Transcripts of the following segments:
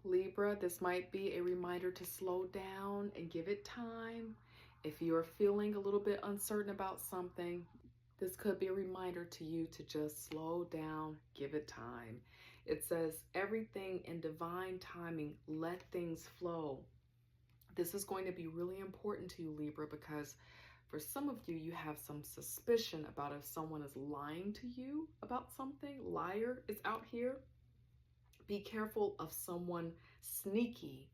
Libra, this might be a reminder to slow down and give it time. If you're feeling a little bit uncertain about something, this could be a reminder to you to just slow down, give it time. It says, everything in divine timing, let things flow. This is going to be really important to you, Libra, because for some of you, you have some suspicion about if someone is lying to you about something. Liar is out here. Be careful of someone sneaky.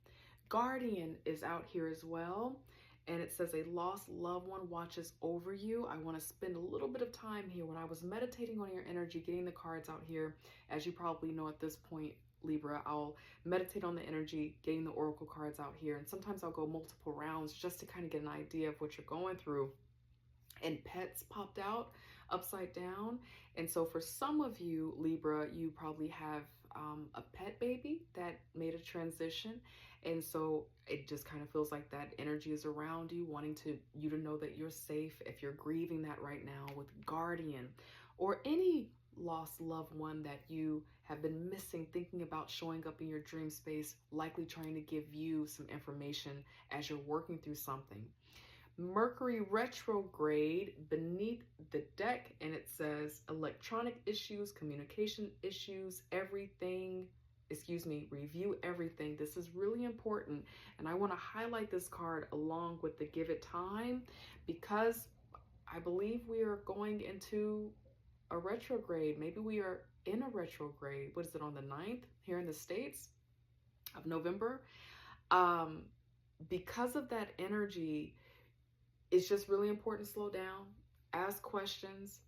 Guardian is out here as well. And it says a lost loved one watches over you. I want to spend a little bit of time here. When I was meditating on your energy, getting the cards out here, as you probably know at this point, Libra, I'll meditate on the energy, getting the oracle cards out here. And sometimes I'll go multiple rounds just to kind of get an idea of what you're going through. And pets popped out upside down. And so for some of you, Libra, you probably have a pet baby that made a transition. And so it just kind of feels like that energy is around you, wanting you to know that you're safe. If you're grieving that right now with guardian or any lost loved one that you have been missing, thinking about showing up in your dream space, likely trying to give you some information as you're working through something. Mercury retrograde beneath the deck, and it says electronic issues, communication issues, review everything. This is really important, and I want to highlight this card along with the give it time, because I believe we are going into a retrograde. Maybe we are in a retrograde. What is it, on the 9th here in the States of November? Because of that energy, it's just really important to slow down, ask questions,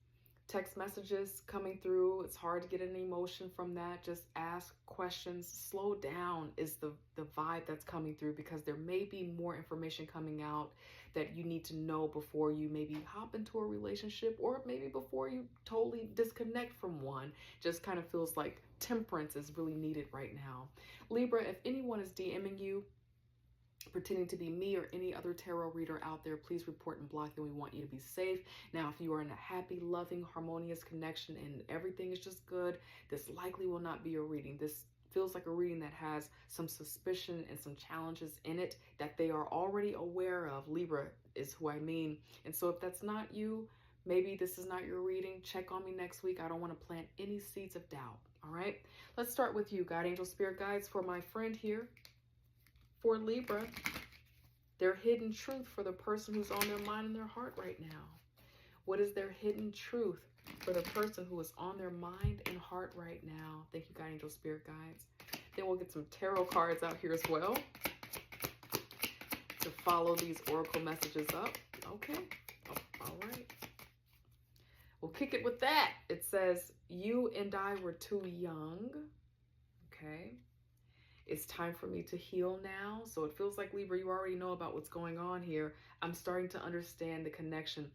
text messages coming through. It's hard to get an emotion from that. Just ask questions. Slow down is the vibe that's coming through, because there may be more information coming out that you need to know before you maybe hop into a relationship, or maybe before you totally disconnect from one. Just kind of feels like temperance is really needed right now. Libra, if anyone is DMing you, pretending to be me or any other tarot reader out there, please report and block them. We want you to be safe. Now, if you are in a happy, loving, harmonious connection and everything is just good, this likely will not be your reading. This feels like a reading that has some suspicion and some challenges in it that they are already aware of. Libra is who I mean. And so if that's not you, maybe this is not your reading. Check on me next week. I don't want to plant any seeds of doubt. All right, let's start with you, God, angel, spirit guides, for my friend here. For Libra, their hidden truth for the person who's on their mind and their heart right now. What is their hidden truth for the person who is on their mind and heart right now? Thank you, God, angel, spirit guides. Then we'll get some tarot cards out here as well to follow these oracle messages up. Okay, all right. We'll kick it with that. It says, you and I were too young. Okay. It's time for me to heal now. So it feels like, Libra, you already know about what's going on here. I'm starting to understand the connection.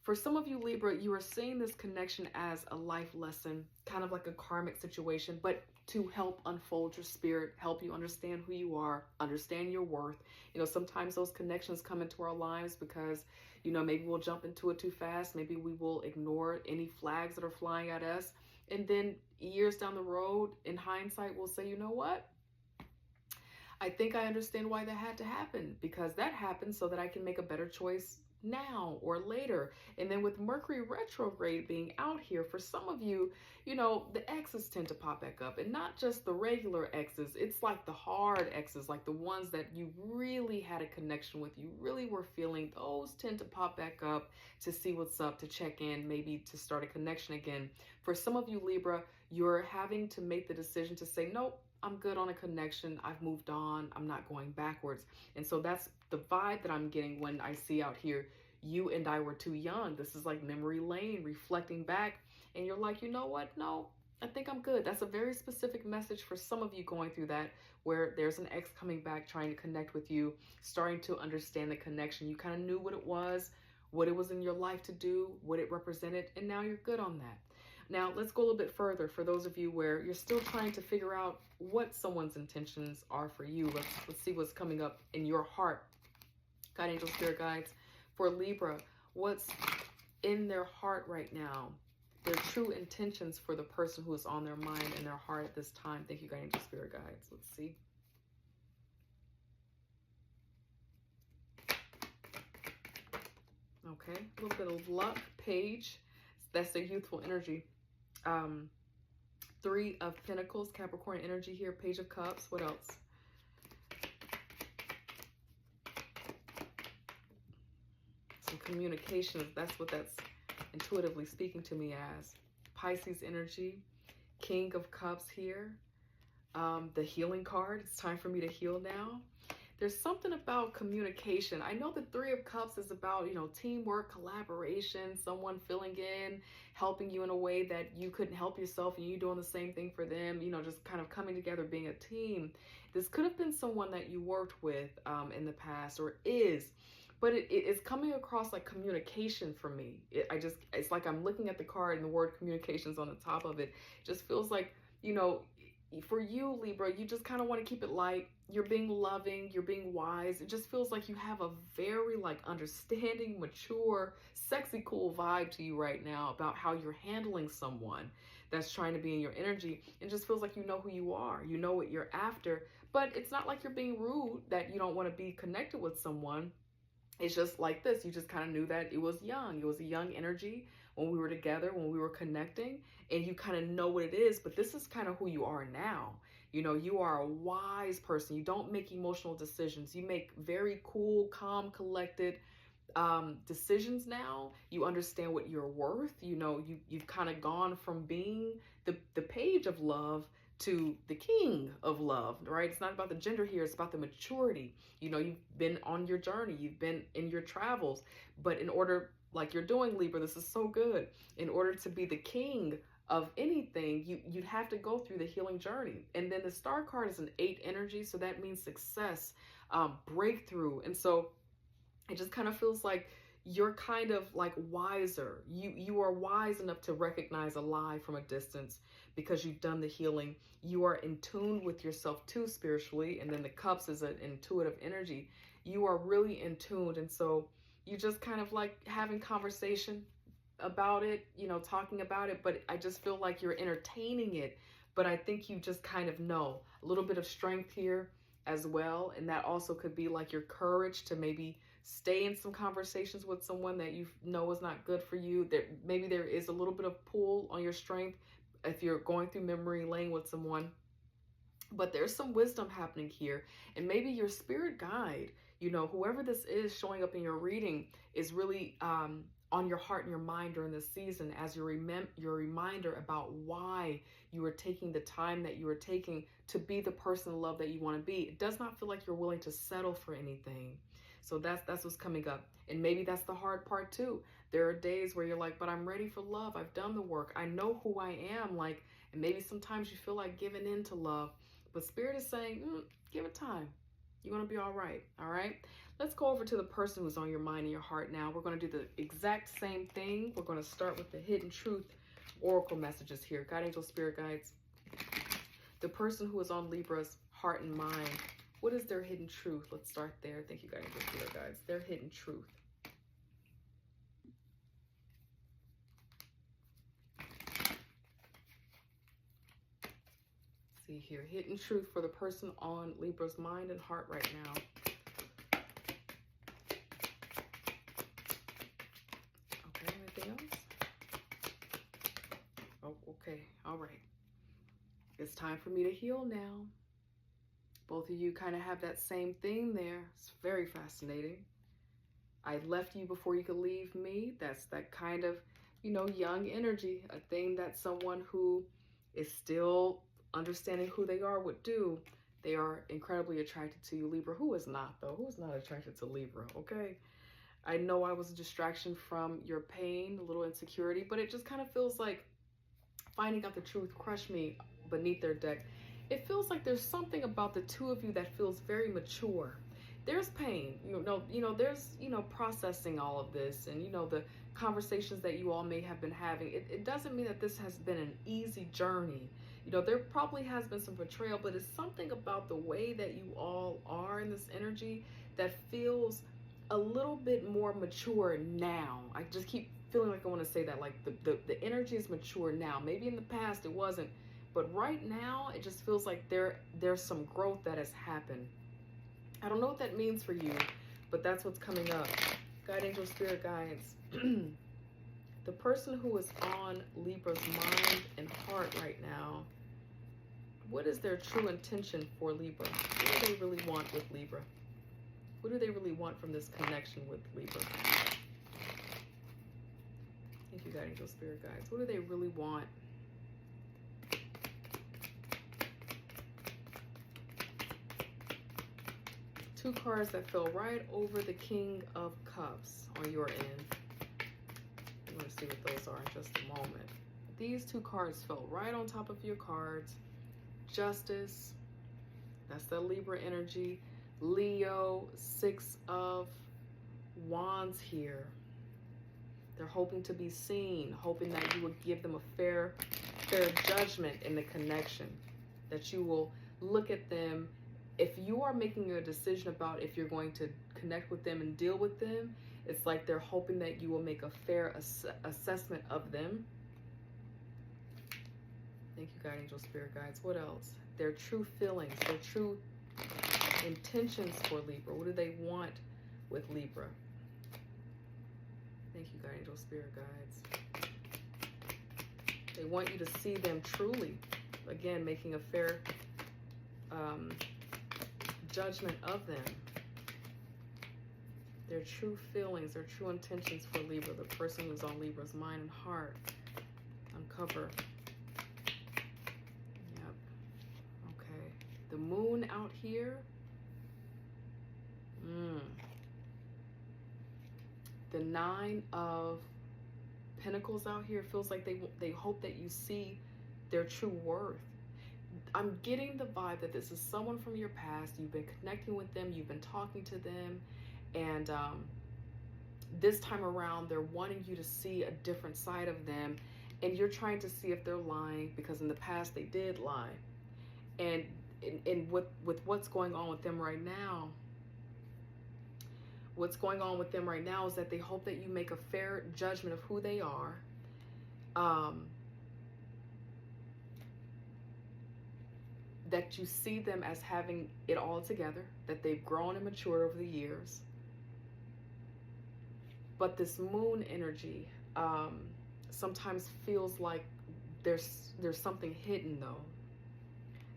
For some of you, Libra, you are seeing this connection as a life lesson, kind of like a karmic situation, but to help unfold your spirit, help you understand who you are, understand your worth. You know, sometimes those connections come into our lives because, you know, maybe we'll jump into it too fast. Maybe we will ignore any flags that are flying at us. And then years down the road, in hindsight, we'll say, you know what? I think I understand why that had to happen, because that happened so that I can make a better choice now or later. And then with Mercury retrograde being out here, for some of you, you know, the exes tend to pop back up, and not just the regular exes. It's like the hard exes, like the ones that you really had a connection with, you really were feeling. Those tend to pop back up to see what's up, to check in, maybe to start a connection again. For some of you, Libra, you're having to make the decision to say, nope, I'm good on a connection. I've moved on. I'm not going backwards. And so that's the vibe that I'm getting when I see out here, you and I were too young. This is like memory lane, reflecting back. And you're like, you know what? No, I think I'm good. That's a very specific message for some of you going through that, where there's an ex coming back, trying to connect with you, starting to understand the connection. You kind of knew what it was in your life to do, what it represented, and now you're good on that. Now, let's go a little bit further for those of you where you're still trying to figure out what someone's intentions are for you. Let's see what's coming up in your heart. God, angel, spirit guides, for Libra, what's in their heart right now? their true intentions for the person who is on their mind and their heart at this time. Thank you, guiding angel spirit guides. Let's see. Okay, a little bit of luck, page. That's the youthful energy. 3 of Pentacles, Capricorn energy here. Page of Cups. What else? Some communication. That's what that's intuitively speaking to me as. Pisces energy. King of Cups here. The healing card. It's time for me to heal now. There's something about communication. I know the 3 of Cups is about, you know, teamwork, collaboration, someone filling in, helping you in a way that you couldn't help yourself and you doing the same thing for them, you know, just kind of coming together, being a team. This could have been someone that you worked with in the past, or is, but it's coming across like communication for me. It's like I'm looking at the card and the word communications on the top of it. It just feels like, you know, for you, Libra, you just kind of want to keep it light. You're being loving, you're being wise. It just feels like you have a very like understanding, mature, sexy, cool vibe to you right now about how you're handling someone that's trying to be in your energy. It just feels like you know who you are. You know what you're after, but it's not like you're being rude that you don't want to be connected with someone. It's just like this. You just kind of knew that it was young. It was a young energy when we were together, when we were connecting, and you kind of know what it is, but this is kind of who you are now. You know, you are a wise person. You don't make emotional decisions. You make very cool, calm, collected decisions now. You understand what you're worth. You know, you've kind of gone from being the page of love to the king of love, right? It's not about the gender here. It's about the maturity. You know, you've been on your journey. You've been in your travels. But in order, like you're doing, Libra, this is so good. In order to be the king of anything, you'd have to go through the healing journey. And then the star card is an 8 energy. So that means success, breakthrough. And so it just kind of feels like you're kind of like wiser. You are wise enough to recognize a lie from a distance because you've done the healing. You are in tune with yourself too spiritually. And then the cups is an intuitive energy. You are really in tune. And so you just kind of like having conversation about it, you know, talking about it. But I just feel like you're entertaining it. But I think you just kind of know a little bit of strength here as well. And that also could be like your courage to maybe stay in some conversations with someone that you know is not good for you. Maybe there is a little bit of pull on your strength if you're going through memory lane with someone. But there's some wisdom happening here. And maybe your spirit guide, you know, whoever this is showing up in your reading is really on your heart and your mind during this season as your reminder about why you are taking the time that you are taking to be the person of love that you want to be. It does not feel like you're willing to settle for anything. So that's what's coming up. And maybe that's the hard part too. There are days where you're like, but I'm ready for love. I've done the work. I know who I am. Like, and maybe sometimes you feel like giving in to love. But Spirit is saying, give it time. You're going to be all right. All right. Let's go over to the person who's on your mind and your heart now. We're going to do the exact same thing. We're going to start with the hidden truth oracle messages here. God, angel, spirit guides. The person who is on Libra's heart and mind. What is their hidden truth? Let's start there. Thank you, God, angel, spirit guides. Their hidden truth. See here. Hidden truth for the person on Libra's mind and heart right now. Okay, all right. It's time for me to heal now. Both of you kind of have that same theme there. It's very fascinating. I left you before you could leave me. That's that kind of, you know, young energy, a thing that someone who is still understanding who they are would do. They are incredibly attracted to you, Libra. Who is not, though? Who is not attracted to Libra, okay? I know I was a distraction from your pain, a little insecurity, but it just kind of feels like finding out the truth crushed me beneath their deck. It feels like there's something about the two of you that feels very mature. There's pain, there's, processing all of this and, the conversations that you all may have been having. It doesn't mean that this has been an easy journey. There probably has been some betrayal, but it's something about the way that you all are in this energy that feels a little bit more mature now. I just keep feeling like I want to say that, like the energy is mature now. Maybe in the past it wasn't, but right now it just feels like there's some growth that has happened. I don't know what that means for you, but that's what's coming up. Guide, angel, spirit guides. The person who is on Libra's mind and heart right now, what is their true intention for Libra? What do they really want with Libra? What do they really want from this connection with Libra? Thank you, guiding angel, spirit guides. What do they really want? Two cards that fell right over the King of Cups on your end. I'm going to see what those are in just a moment. These two cards fell right on top of your cards. Justice, that's the Libra energy. Leo, 6 of Wands here. They're hoping to be seen, hoping that you will give them a fair judgment in the connection, that you will look at them. If you are making a decision about if you're going to connect with them and deal with them, it's like they're hoping that you will make a fair assessment of them. Thank you, guide angel, spirit guides. What else? Their true feelings, their true intentions for Libra. What do they want with Libra? Thank you, guide angel, spirit guides. They want you to see them truly. Again, making a fair judgment of them. Their true feelings, their true intentions for Libra. The person who's on Libra's mind and heart. Uncover. Yep. Okay. The moon out here. The 9 of Pentacles out here feels like they hope that you see their true worth. I'm getting the vibe that this is someone from your past. You've been connecting with them. You've been talking to them. And this time around, they're wanting you to see a different side of them. And you're trying to see if they're lying, because in the past they did lie. And with what's going on with them right now, is that they hope that you make a fair judgment of who they are. That you see them as having it all together, that they've grown and matured over the years. But this moon energy sometimes feels like there's something hidden though.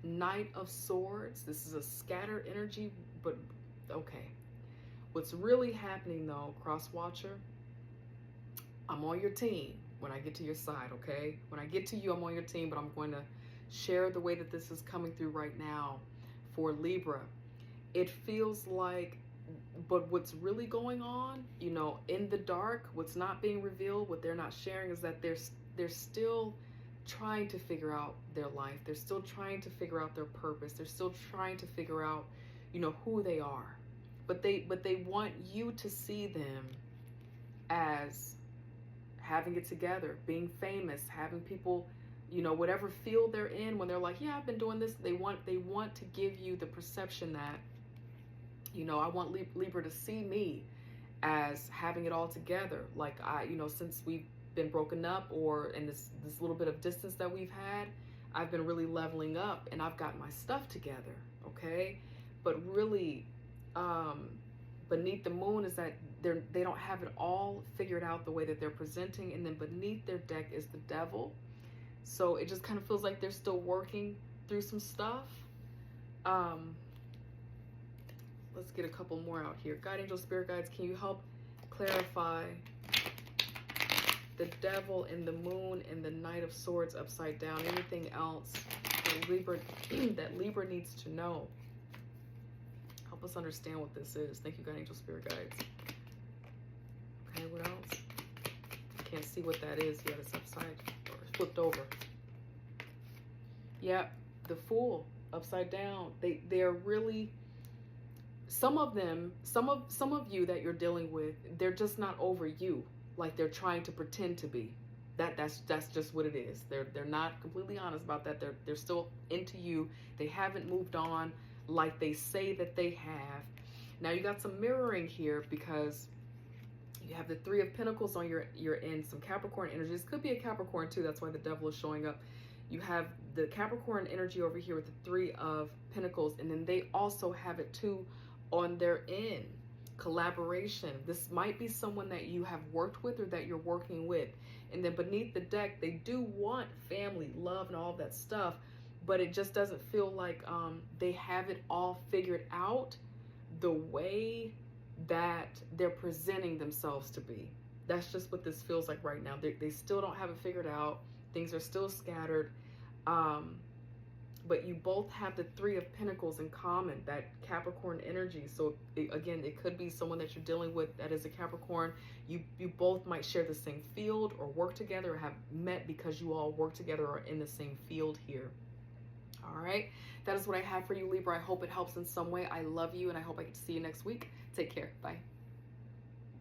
Knight of Swords, this is a scattered energy, but okay. What's really happening though, Cross Watcher, I'm on your team when I get to your side, okay? When I get to you, I'm on your team, but I'm going to share the way that this is coming through right now for Libra. It feels like, but what's really going on, you know, in the dark, what's not being revealed, what they're not sharing, is that they're still trying to figure out their life. They're still trying to figure out their purpose. They're still trying to figure out, you know, who they are. But they want you to see them as having it together, being famous, having people, you know, whatever field they're in, when they're like, yeah, I've been doing this, they want to give you the perception that, you know, I want Libra to see me as having it all together. Like, you know, since we've been broken up, or in this little bit of distance that we've had, I've been really leveling up and I've got my stuff together, okay? But really, beneath the moon is that they don't have it all figured out the way that they're presenting, and then beneath their deck is the Devil. So it just kind of feels like they're still working through some stuff. Let's get a couple more out here. Guide angel, spirit guides, can you help clarify the Devil and the moon and the Knight of Swords upside down? Anything else that Libra needs to know? Help us understand what this is. Thank you, guide angel, spirit guides. Okay, what else? I can't see what that is yet. It's upside or flipped over. Yep, the Fool upside down. They're really, some of you that you're dealing with, they're just not over you like they're trying to pretend to be. That's just what it is. They're not completely honest about that. They're still into you. They haven't moved on like they say that they have. Now you got some mirroring here, because You have the Three of Pentacles on your end, some Capricorn energy. This could be a Capricorn too. That's why the Devil is showing up. You have the Capricorn energy over here with the Three of Pentacles, and then they also have it too on their end. Collaboration. This might be someone that you have worked with or that you're working with. And then beneath the deck, they do want family, love, and all of that stuff, but it just doesn't feel like they have it all figured out the way that they're presenting themselves to be. That's just what this feels like right now. They still don't have it figured out. Things are still scattered. But you both have the Three of Pentacles in common, that Capricorn energy. So again, it could be someone that you're dealing with that is a Capricorn. You both might share the same field or work together or have met because you all work together or in the same field here. All right. That is what I have for you, Libra. I hope it helps in some way. I love you, and I hope I get to see you next week. Take care. Bye.